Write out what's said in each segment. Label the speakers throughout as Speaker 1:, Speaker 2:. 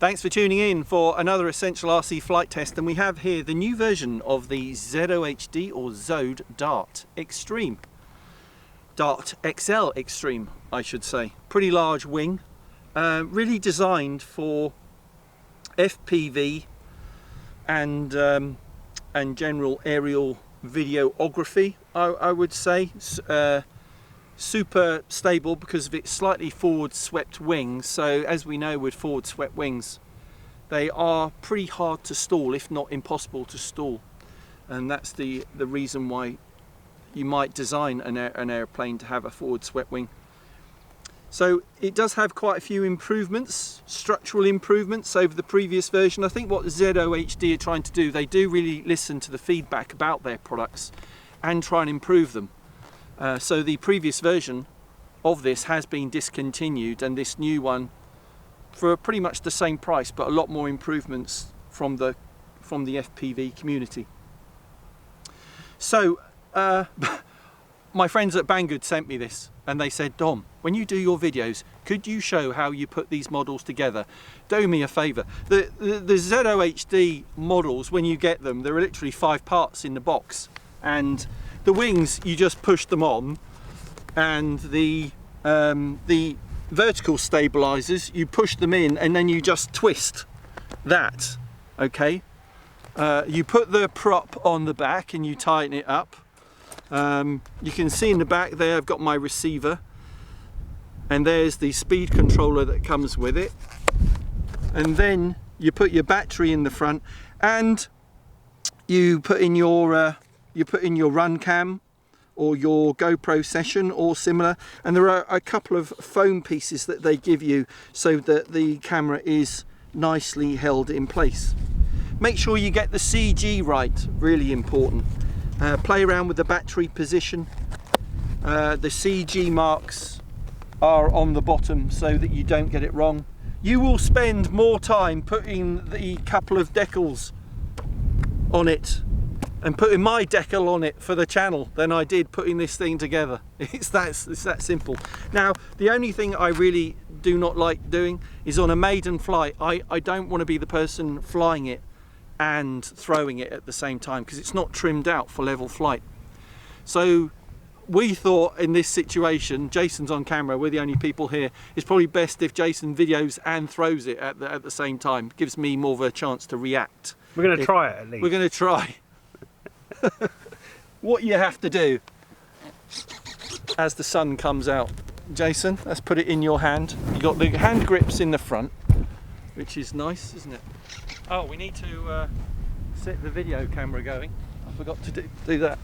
Speaker 1: Thanks for tuning in for another Essential RC flight test, and we have here the new version of the Zohd or Zohd Dart Extreme. Dart XL Extreme, I should say. Pretty large wing, really designed for FPV and general aerial videography, I would say. Super stable because of its slightly forward swept wings. So as we know, with forward swept wings, they are pretty hard to stall, if not impossible to stall, and that's the reason why you might design an airplane to have a forward swept wing. So it does have quite a few improvements, structural improvements over the previous version. I think what Zohd are trying to do, they do really listen to the feedback about their products and try and improve them. So the previous version of this has been discontinued, and this new one, for pretty much the same price, but a lot more improvements from the FPV community. So my friends at Banggood sent me this, and they said, Dom, when you do your videos, could you show how you put these models together? Do me a favour. The Zohd models, when you get them, there are literally 5 parts in the box, and the wings, you just push them on, and the vertical stabilizers, you push them in and then you just twist that, okay? You put the prop on the back and you tighten it up. You can see in the back there I've got my receiver, and there's the speed controller that comes with it, and then you put your battery in the front, and you put in your run cam or your GoPro session or similar, and there are a couple of foam pieces that they give you so that the camera is nicely held in place. Make sure you get the CG right, really important. Play around with the battery position. The CG marks are on the bottom so that you don't get it wrong. You will spend more time putting the couple of decals on it and putting my decal on it for the channel than I did putting this thing together. It's that simple. Now, the only thing I really do not like doing is on a maiden flight, I don't want to be the person flying it and throwing it at the same time, because it's not trimmed out for level flight. So we thought in this situation, Jason's on camera, we're the only people here, it's probably best if Jason videos and throws it at the same time. It gives me more of a chance to react.
Speaker 2: We're going to try it at least.
Speaker 1: We're going to try. What you have to do as the sun comes out, Jason, let's put it in your hand. You got the hand grips in the front, which is nice, isn't it? Oh, we need to set the video camera going. I forgot to do that.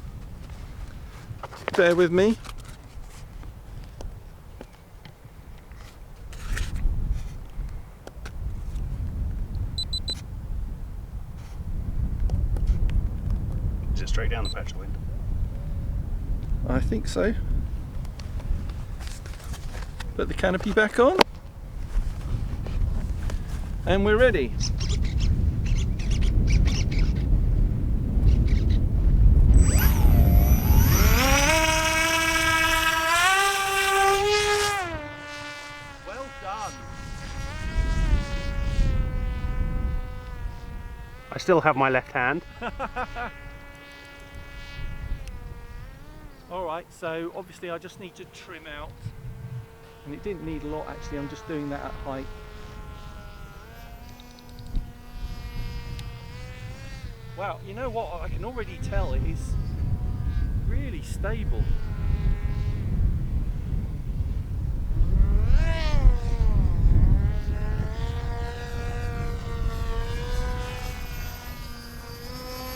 Speaker 1: Bear with me.
Speaker 2: Is it straight down the patch of wind?
Speaker 1: I think so. Put the canopy back on. And we're ready. Well done.
Speaker 2: I still have my left hand.
Speaker 1: Alright, so obviously I just need to trim out, and it didn't need a lot actually, I'm just doing that at height. Wow, you know what, I can already tell it is really stable.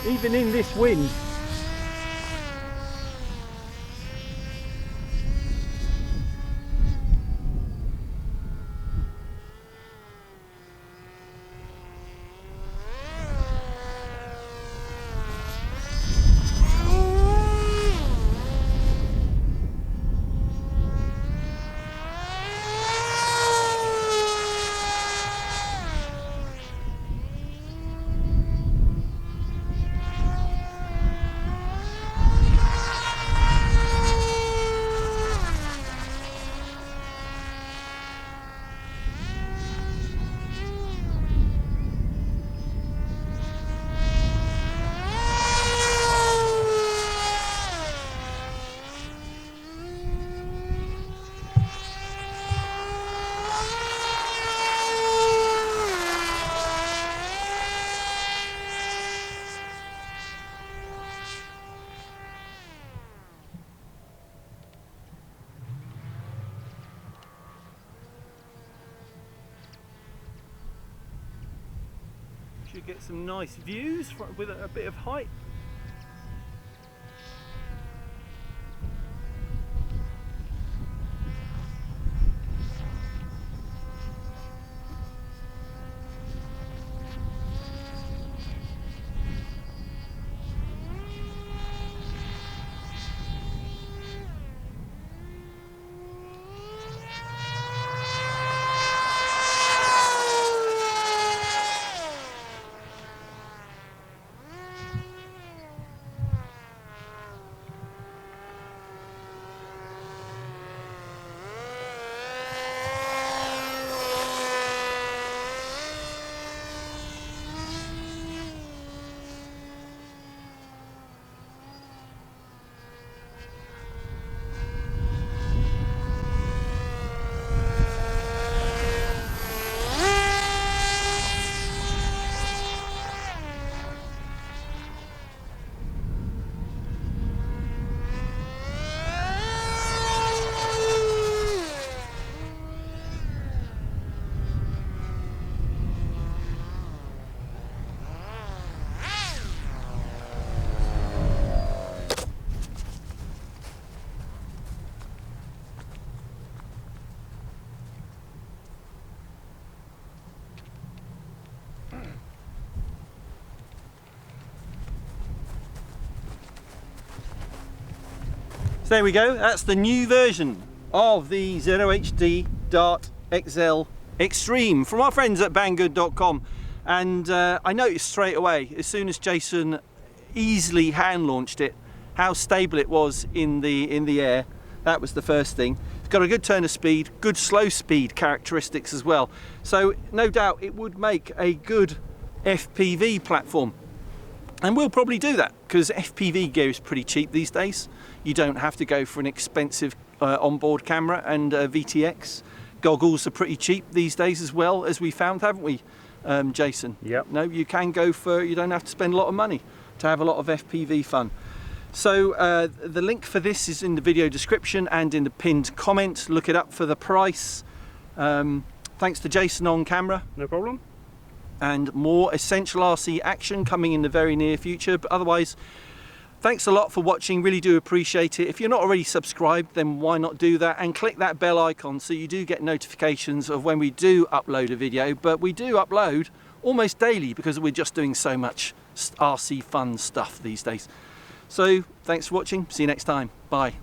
Speaker 1: Even in this wind. Should get some nice views with a bit of height. So there we go, that's the new version of the Zero HD Dart XL Extreme from our friends at banggood.com. And I noticed straight away, as soon as Jason easily hand launched it, how stable it was in the air. That was the first thing. It's got a good turn of speed, good slow speed characteristics as well. So no doubt it would make a good FPV platform. And we'll probably do that because FPV gear is pretty cheap these days. You don't have to go for an expensive onboard camera, and VTX goggles are pretty cheap these days as well, as we found, haven't we, Jason?
Speaker 2: Yep.
Speaker 1: No, you can go for, you don't have to spend a lot of money to have a lot of FPV fun. So the link for this is in the video description and in the pinned comment. Look it up for the price. Thanks to Jason on camera.
Speaker 2: No problem.
Speaker 1: And more essential RC action coming in the very near future. But otherwise, thanks a lot for watching, really do appreciate it. If you're not already subscribed, then why not do that and click that bell icon so you do get notifications of when we do upload a video. But we do upload almost daily because we're just doing so much RC fun stuff these days. So thanks for watching, see you next time, bye.